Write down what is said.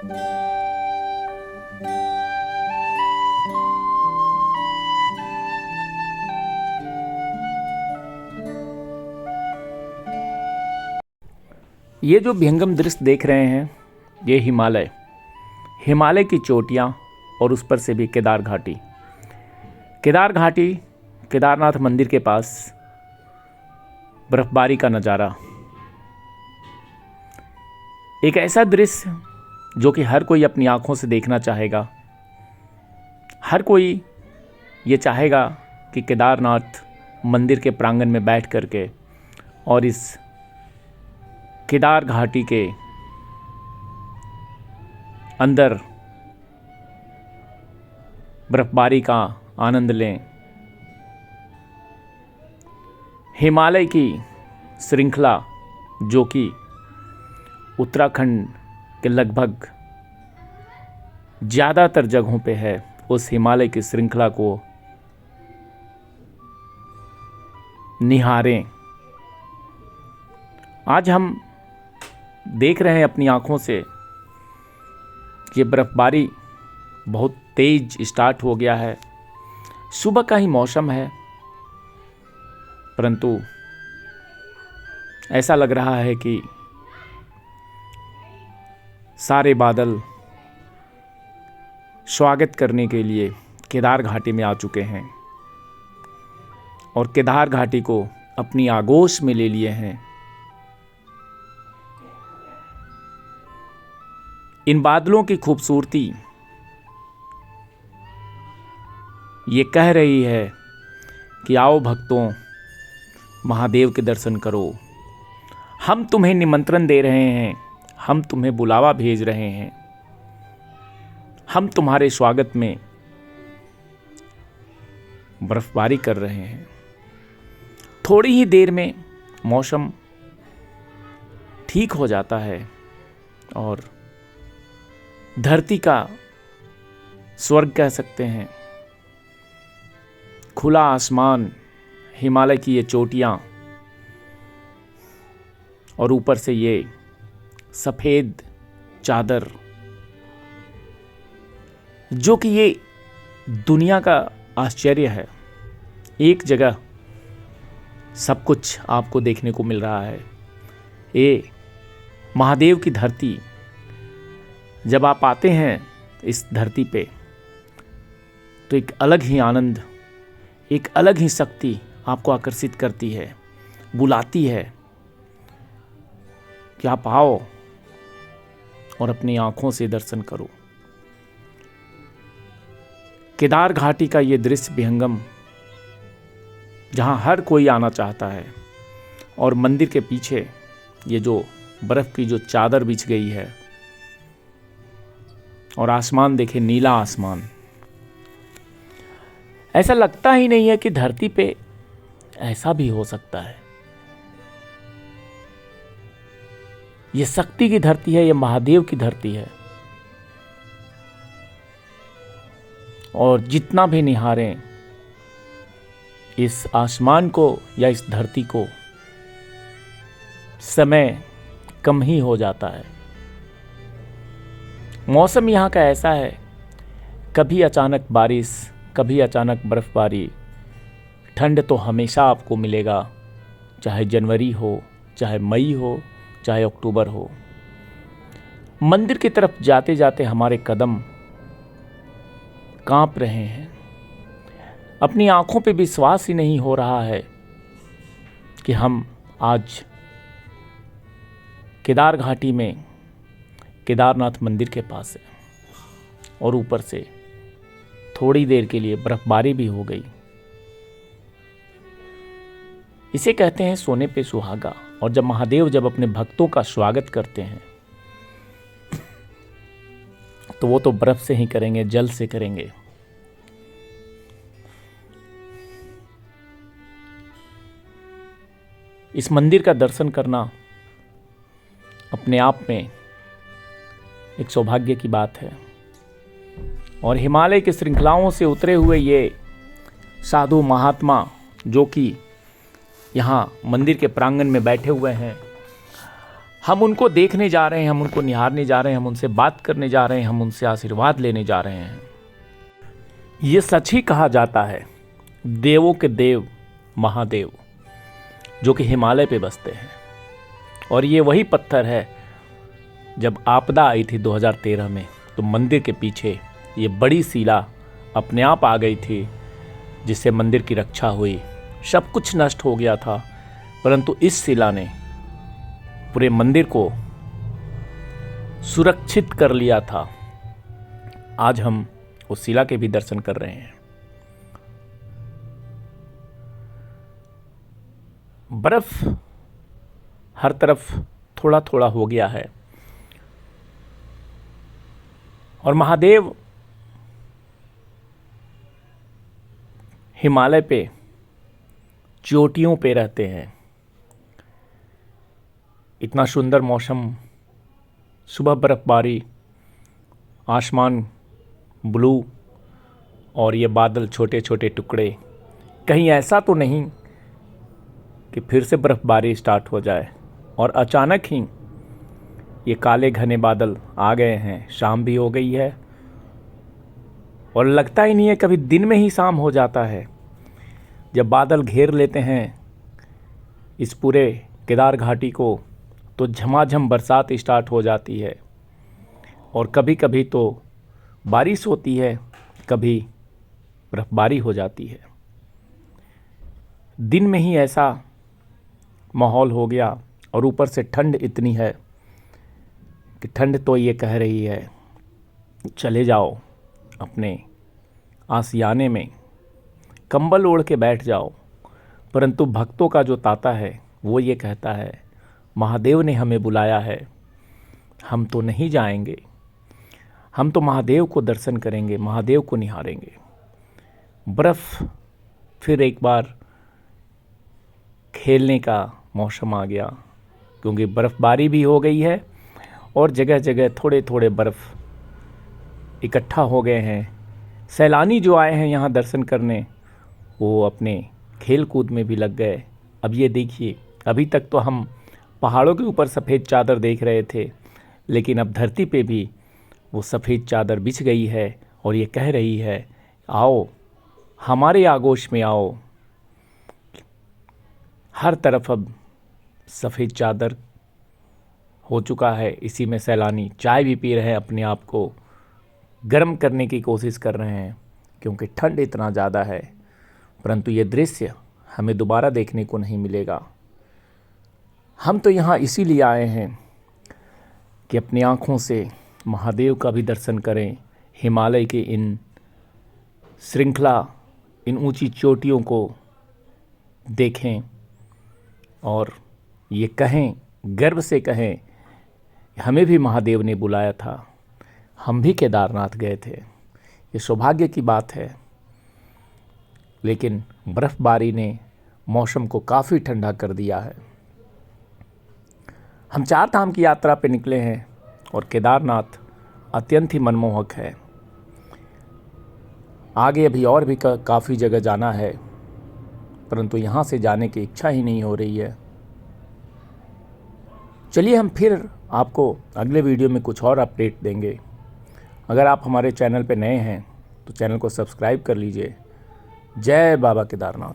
ये जो विहंगम दृश्य देख रहे हैं, ये हिमालय की चोटियाँ और उस पर से भी केदार घाटी। केदारनाथ मंदिर के पास बर्फबारी का नज़ारा, एक ऐसा दृश्य जो कि हर कोई अपनी आंखों से देखना चाहेगा। हर कोई ये चाहेगा कि केदारनाथ मंदिर के प्रांगण में बैठ करके और इस केदार घाटी के अंदर बर्फबारी का आनंद लें। हिमालय की श्रृंखला जो कि उत्तराखंड के लगभग ज़्यादातर जगहों पे है, उस हिमालय की श्रृंखला को निहारें। आज हम देख रहे हैं अपनी आंखों से ये बर्फबारी बहुत तेज स्टार्ट हो गया है। सुबह का ही मौसम है, परंतु ऐसा लग रहा है कि सारे बादल स्वागत करने के लिए केदार घाटी में आ चुके हैं और केदार घाटी को अपनी आगोश में ले लिए हैं। इन बादलों की खूबसूरती ये कह रही है कि आओ भक्तों, महादेव के दर्शन करो। हम तुम्हें निमंत्रण दे रहे हैं, हम तुम्हें बुलावा भेज रहे हैं, हम तुम्हारे स्वागत में बर्फबारी कर रहे हैं। थोड़ी ही देर में मौसम ठीक हो जाता है और धरती का स्वर्ग कह सकते हैं। खुला आसमान, हिमालय की ये चोटियाँ और ऊपर से ये सफ़ेद चादर, जो कि ये दुनिया का आश्चर्य है। एक जगह सब कुछ आपको देखने को मिल रहा है। ये महादेव की धरती, जब आप आते हैं इस धरती पे तो एक अलग ही आनंद, एक अलग ही शक्ति आपको आकर्षित करती है, बुलाती है कि आप आओ और अपनी आंखों से दर्शन करो। केदार घाटी का ये दृश्य विहंगम, जहाँ हर कोई आना चाहता है, और मंदिर के पीछे ये जो बर्फ़ की जो चादर बिछ गई है और आसमान देखे, नीला आसमान। ऐसा लगता ही नहीं है कि धरती पे ऐसा भी हो सकता है। ये शक्ति की धरती है, ये महादेव की धरती है। और जितना भी निहारें इस आसमान को या इस धरती को, समय कम ही हो जाता है। मौसम यहाँ का ऐसा है, कभी अचानक बारिश, कभी अचानक बर्फबारी। ठंड तो हमेशा आपको मिलेगा, चाहे जनवरी हो, चाहे मई हो, चाहे अक्टूबर हो। मंदिर की तरफ जाते जाते हमारे कदम कांप रहे हैं। अपनी आंखों पे विश्वास ही नहीं हो रहा है कि हम आज केदार घाटी में केदारनाथ मंदिर के पास है और ऊपर से थोड़ी देर के लिए बर्फबारी भी हो गई। इसे कहते हैं सोने पे सुहागा। और जब महादेव जब अपने भक्तों का स्वागत करते हैं तो वो तो बर्फ से ही करेंगे, जल से करेंगे। इस मंदिर का दर्शन करना अपने आप में एक सौभाग्य की बात है। और हिमालय की श्रृंखलाओं से उतरे हुए ये साधु महात्मा जो कि यहाँ मंदिर के प्रांगण में बैठे हुए हैं, हम उनको देखने जा रहे हैं, हम उनको निहारने जा रहे हैं, हम उनसे बात करने जा रहे हैं, हम उनसे आशीर्वाद लेने जा रहे हैं। ये सच ही कहा जाता है, देवों के देव महादेव जो कि हिमालय पे बसते हैं। और ये वही पत्थर है, जब आपदा आई थी 2013 में, तो मंदिर के पीछे ये बड़ी शिला अपने आप आ गई थी, जिससे मंदिर की रक्षा हुई। सब कुछ नष्ट हो गया था, परंतु इस शिला ने पूरे मंदिर को सुरक्षित कर लिया था। आज हम उस शिला के भी दर्शन कर रहे हैं। बर्फ हर तरफ थोड़ा थोड़ा हो गया है और महादेव हिमालय पे चोटियों पे रहते हैं। इतना सुंदर मौसम, सुबह बर्फबारी, आसमान ब्लू और ये बादल छोटे छोटे टुकड़े। कहीं ऐसा तो नहीं कि फिर से बर्फबारी स्टार्ट हो जाए और अचानक ही ये काले घने बादल आ गए हैं। शाम भी हो गई है और लगता ही नहीं है, कभी दिन में ही शाम हो जाता है। जब बादल घेर लेते हैं इस पूरे केदार घाटी को, तो झमाझम बरसात स्टार्ट हो जाती है और कभी कभी तो बारिश होती है, कभी बर्फबारी हो जाती है। दिन में ही ऐसा माहौल हो गया और ऊपर से ठंड इतनी है कि ठंड तो ये कह रही है चले जाओ अपने आशियाने में, कंबल ओढ़ के बैठ जाओ। परंतु भक्तों का जो ताता है वो ये कहता है, महादेव ने हमें बुलाया है, हम तो नहीं जाएंगे, हम तो महादेव को दर्शन करेंगे, महादेव को निहारेंगे। बर्फ़ फिर एक बार खेलने का मौसम आ गया, क्योंकि बर्फ़बारी भी हो गई है और जगह जगह थोड़े थोड़े बर्फ़ इकट्ठा हो गए हैं। सैलानी जो आए हैं यहाँ दर्शन करने, वो अपने खेल कूद में भी लग गए। अब ये देखिए, अभी तक तो हम पहाड़ों के ऊपर सफ़ेद चादर देख रहे थे, लेकिन अब धरती पे भी वो सफ़ेद चादर बिछ गई है और ये कह रही है, आओ हमारे आगोश में आओ। हर तरफ अब सफ़ेद चादर हो चुका है। इसी में सैलानी चाय भी पी रहे हैं, अपने आप को गर्म करने की कोशिश कर रहे हैं, क्योंकि ठंड इतना ज़्यादा है। परंतु ये दृश्य हमें दोबारा देखने को नहीं मिलेगा। हम तो यहाँ इसीलिए आए हैं कि अपनी आँखों से महादेव का भी दर्शन करें, हिमालय के इन श्रृंखला, इन ऊंची चोटियों को देखें और ये कहें, गर्व से कहें, हमें भी महादेव ने बुलाया था, हम भी केदारनाथ गए थे। ये सौभाग्य की बात है। लेकिन बर्फ़बारी ने मौसम को काफ़ी ठंडा कर दिया है। हम 4 धाम की यात्रा पे निकले हैं और केदारनाथ अत्यंत ही मनमोहक है। आगे अभी और भी काफ़ी जगह जाना है, परंतु यहाँ से जाने की इच्छा ही नहीं हो रही है। चलिए हम फिर आपको अगले वीडियो में कुछ और अपडेट देंगे। अगर आप हमारे चैनल पे नए हैं तो चैनल को सब्सक्राइब कर लीजिए। जय बाबा केदारनाथ।